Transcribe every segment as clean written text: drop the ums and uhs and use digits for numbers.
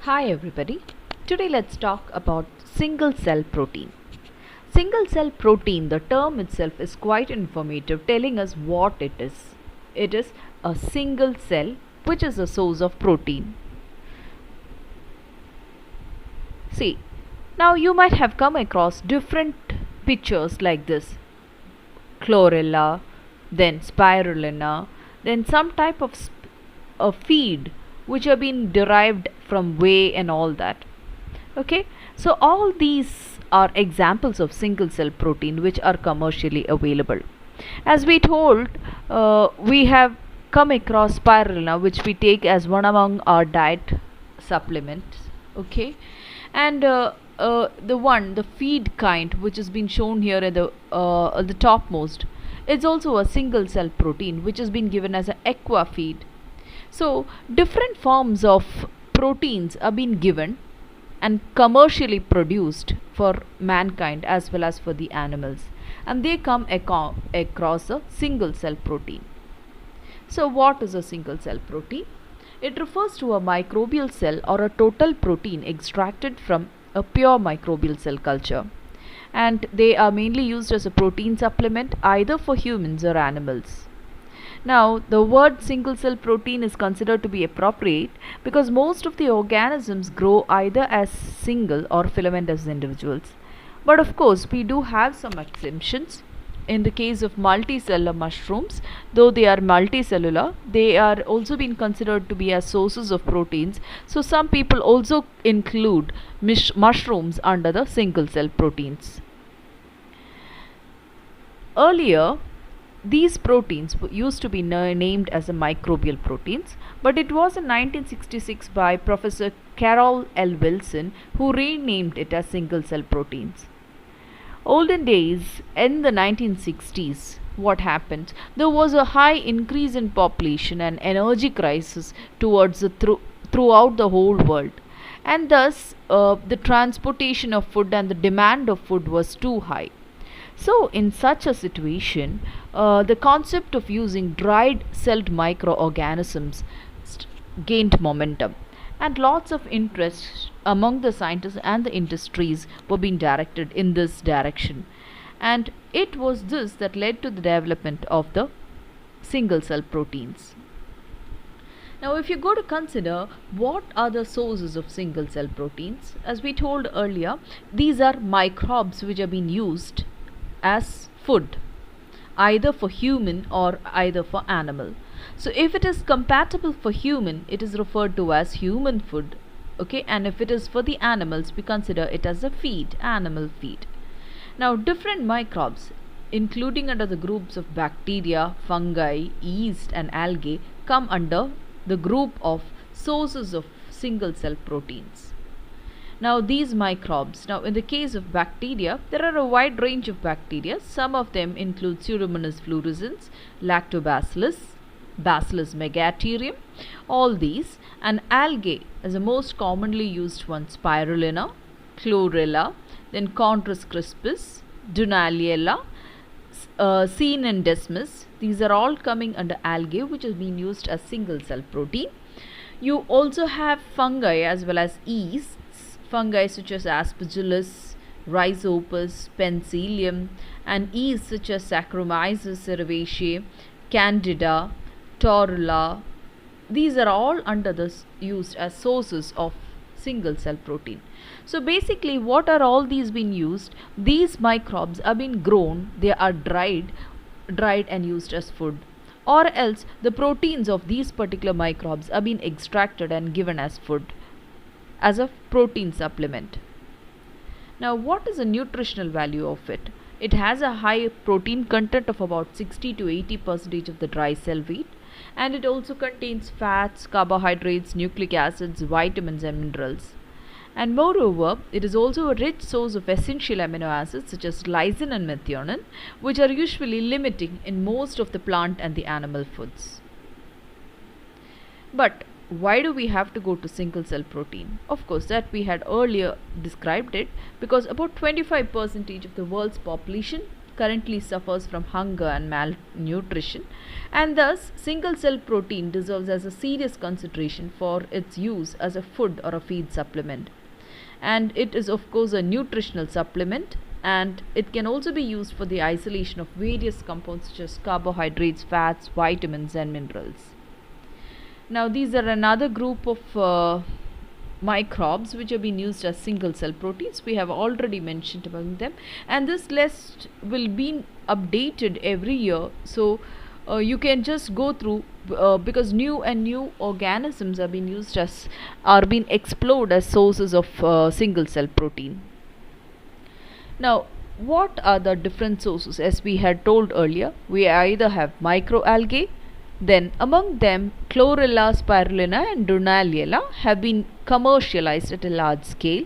Hi everybody. Today let's talk about single cell protein. Single cell protein, the term itself is quite informative, telling us what it is. It is a single cell which is a source of protein. See, now you might have come across different pictures like this: chlorella, then spirulina, then some type of a feed which have been derived from whey and all that. Okay, so all these are examples of single cell protein which are commercially available. As we told, we have come across spirulina, which we take as one among our diet supplements. Okay, and the feed kind, which has been shown here at the topmost, it's also a single cell protein which has been given as an aqua feed. So different forms of proteins are being given and commercially produced for mankind as well as for the animals, and they come across a single cell protein. So what is a single cell protein? It refers to a microbial cell or a total protein extracted from a pure microbial cell culture, and they are mainly used as a protein supplement either for humans or animals. Now, the word single cell protein is considered to be appropriate because most of the organisms grow either as single or filamentous individuals. But of course, we do have some exemptions. In the case of multicellular mushrooms, though they are multicellular, they are also being considered to be as sources of proteins. So, some people also include mushrooms under the single cell proteins. Earlier, these proteins used to be named as the microbial proteins, but it was in 1966 by Professor Carroll L. Wilson who renamed it as single cell proteins. Olden days, in the 1960s, what happened? There was a high increase in population and energy crisis throughout the whole world, and thus the transportation of food and the demand of food was too high. So, in such a situation, the concept of using dried celled microorganisms gained momentum, and lots of interest among the scientists and the industries were being directed in this direction. And it was this that led to the development of the single cell proteins. Now, if you go to consider what are the sources of single cell proteins, as we told earlier, these are microbes which are being used as food either for human or either for animal. So if it is compatible for human, it is referred to as human food. Okay, and if it is for the animals, we consider it as a feed, animal feed. Now different microbes, including under the groups of bacteria, fungi, yeast and algae, come under the group of sources of single cell proteins. Now these microbes, now in the case of bacteria, there are a wide range of bacteria. Some of them include Pseudomonas fluorescens, Lactobacillus, Bacillus megaterium, all these, and algae as the most commonly used one: spirulina, chlorella, then Chondrus crispus, Dunaliella, Cynandesmus. These are all coming under algae, which has been used as single cell protein. You also have fungi as well as yeast. Fungi such as Aspergillus, Rhizopus, Penicillium, and yeast such as Saccharomyces cerevisiae, Candida, Torula. These are all under this used as sources of single cell protein. So basically, what are all these being used? These microbes are being grown, they are dried and used as food, or else the proteins of these particular microbes are being extracted and given as food, as a protein supplement. Now, what is the nutritional value of it? It has a high protein content of about 60 to 80% of the dry cell weight, and it also contains fats, carbohydrates, nucleic acids, vitamins and minerals. And moreover, it is also a rich source of essential amino acids such as lysine and methionine, which are usually limiting in most of the plant and the animal foods. But why do we have to go to single cell protein? Of course, that we had earlier described it, because about 25% of the world's population currently suffers from hunger and malnutrition, and thus single cell protein deserves as a serious consideration for its use as a food or a feed supplement. And it is of course a nutritional supplement, and it can also be used for the isolation of various compounds such as carbohydrates, fats, vitamins and minerals. Now these are another group of microbes which have been used as single cell proteins. We have already mentioned about them, and this list will be updated every year, so you can just go through because new organisms are being used as are being explored as sources of single cell protein. Now what are the different sources? As we had told earlier, we either have microalgae, then among them Chlorella, spirulina and Dunaliella have been commercialized at a large scale.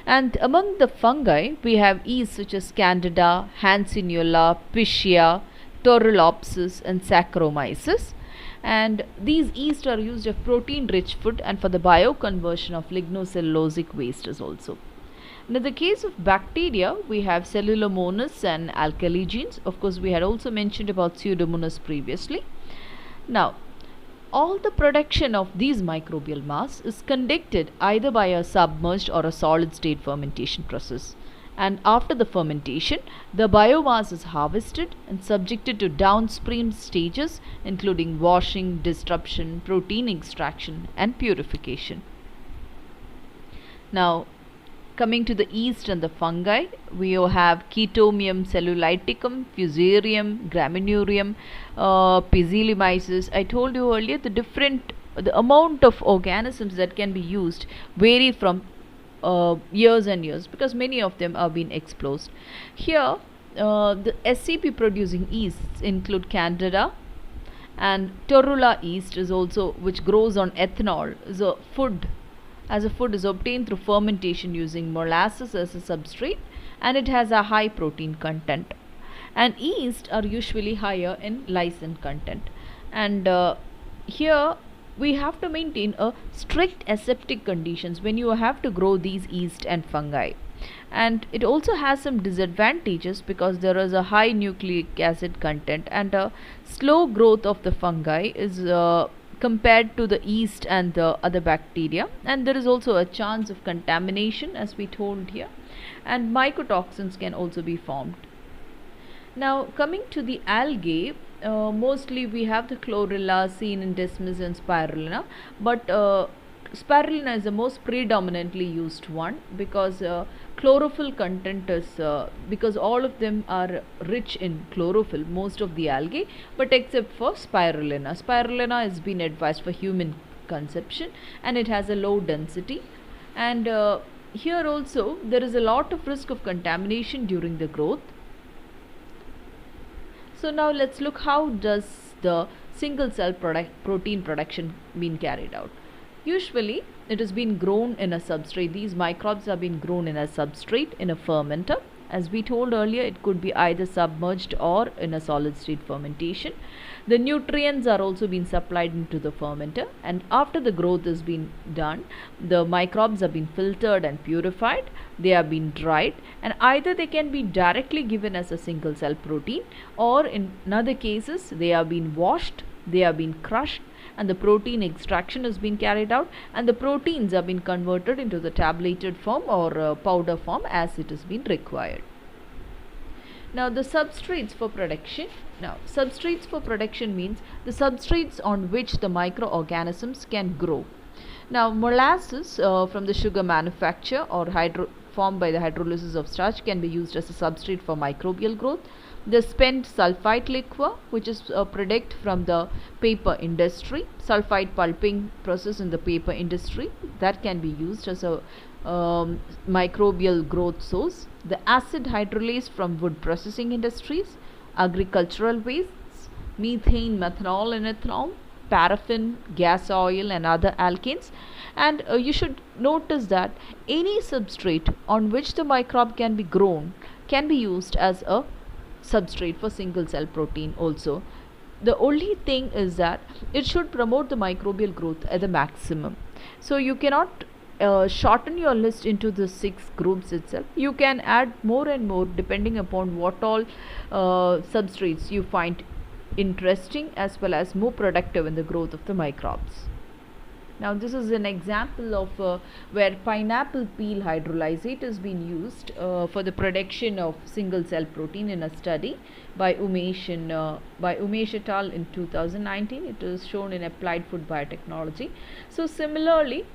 And among the fungi we have yeast such as Candida, Hanseniola, Pichia, Torulopsis and Saccharomyces. And these yeast are used as protein rich food and for the bioconversion of lignocellulosic wastes also. In the case of bacteria, we have Cellulomonas and alkali genes. Of course, we had also mentioned about Pseudomonas previously. Now, all the production of these microbial mass is conducted either by a submerged or a solid state fermentation process. And after the fermentation, the biomass is harvested and subjected to downstream stages including washing, disruption, protein extraction and purification. Now, coming to the yeast and the fungi, we have Chaetomium celluliticum, Fusarium, Gramineurium, Pizzilomyces. I told you earlier the amount of organisms that can be used vary from years and years because many of them are being exposed. Here, the SCP producing yeasts include Candida, and Torula yeast is also which grows on ethanol is a food is obtained through fermentation using molasses as a substrate, and it has a high protein content. And yeast are usually higher in lysine content. And here we have to maintain a strict aseptic conditions when you have to grow these yeast and fungi. And it also has some disadvantages because there is a high nucleic acid content and a slow growth of the fungi is compared to the yeast and the other bacteria, and there is also a chance of contamination as we told here, and mycotoxins can also be formed. Now coming to the algae, mostly we have the Chlorella, seen in Desmus and Spirulina, but Spirulina is the most predominantly used one because chlorophyll content is because all of them are rich in chlorophyll, most of the algae, but except for Spirulina. Spirulina has been advised for human consumption and it has a low density, and here also there is a lot of risk of contamination during the growth. So now let's look how does the single cell protein production been carried out. Usually it has been grown in a substrate. These microbes have been grown in a substrate in a fermenter. As we told earlier, it could be either submerged or in a solid state fermentation. The nutrients are also being supplied into the fermenter, and after the growth has been done, the microbes have been filtered and purified. They have been dried, and either they can be directly given as a single cell protein, or in other cases they have been washed, they have been crushed, and the protein extraction has been carried out, and the proteins have been converted into the tableted form or powder form as it has been required. Now the substrates for production. Now substrates for production means the substrates on which the microorganisms can grow. Now molasses from the sugar manufacture or formed by the hydrolysis of starch can be used as a substrate for microbial growth. The spent sulfite liquor, which is a product from the paper industry, sulfite pulping process in the paper industry, that can be used as a microbial growth source. The acid hydrolase from wood processing industries, agricultural wastes, methane, methanol and ethanol, paraffin, gas oil and other alkanes. And you should notice that any substrate on which the microbe can be grown can be used as a substrate for single cell protein also. The only thing is that it should promote the microbial growth at the maximum. So you cannot shorten your list into the 6 groups itself. You can add more and more depending upon what all substrates you find interesting as well as more productive in the growth of the microbes. Now this is an example of where pineapple peel hydrolysate has been used for the production of single cell protein in a study by Umesh et al. In 2019. It is shown in Applied Food Biotechnology. So similarly,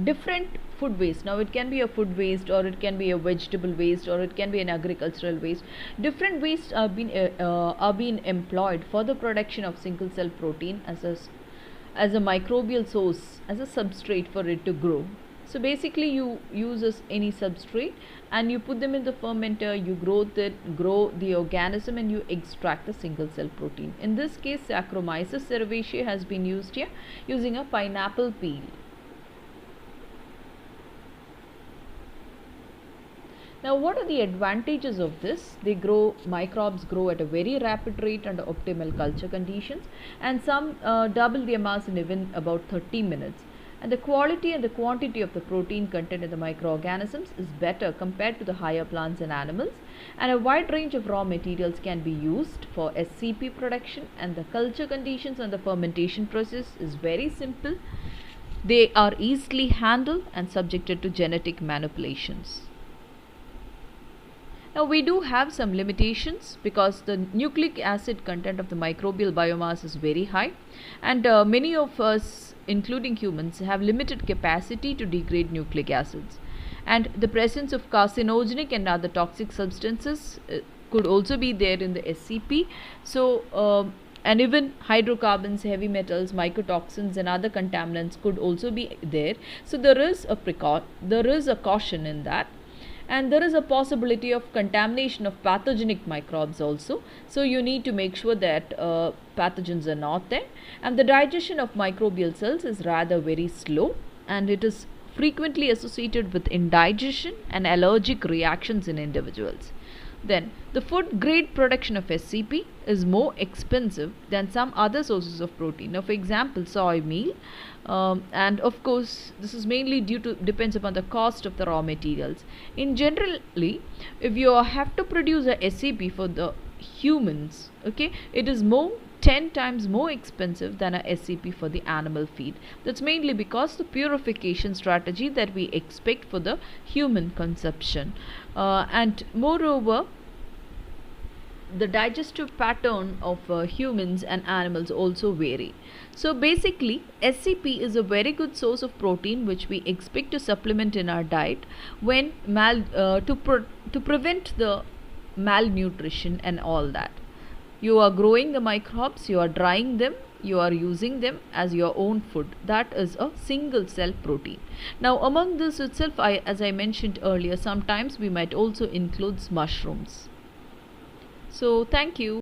different food waste, now it can be a food waste or it can be a vegetable waste or it can be an agricultural waste, different wastes are being employed for the production of single cell protein as a microbial source, as a substrate for it to grow. So basically you use any substrate and you put them in the fermenter, you grow the organism and you extract the single cell protein. In this case Saccharomyces cerevisiae has been used here using a pineapple peel. Now what are the advantages of this? Microbes grow at a very rapid rate under optimal culture conditions, and some double their mass in even about 30 minutes. And the quality and the quantity of the protein content in the microorganisms is better compared to the higher plants and animals, and a wide range of raw materials can be used for SCP production, and the culture conditions and the fermentation process is very simple. They are easily handled and subjected to genetic manipulations. Now we do have some limitations because the nucleic acid content of the microbial biomass is very high, and many of us, including humans, have limited capacity to degrade nucleic acids, and the presence of carcinogenic and other toxic substances could also be there in the SCP. So and even hydrocarbons, heavy metals, mycotoxins and other contaminants could also be there. So there is a caution in that. And there is a possibility of contamination of pathogenic microbes also. So you need to make sure that pathogens are not there. And the digestion of microbial cells is rather very slow, and it is frequently associated with indigestion and allergic reactions in individuals. Then the food grade production of SCP is more expensive than some other sources of protein. Now for example, soy meal, and of course this is mainly depends upon the cost of the raw materials. In generally, if you have to produce a SCP for the humans, okay, it is 10 times more expensive than a SCP for the animal feed. That's mainly because the purification strategy that we expect for the human consumption, and moreover the digestive pattern of humans and animals also vary. So basically SCP is a very good source of protein which we expect to supplement in our diet when to prevent the malnutrition and all that. You are growing the microbes, you are drying them, you are using them as your own food. That is a single cell protein. Now among this itself, as I mentioned earlier, sometimes we might also include mushrooms. So thank you.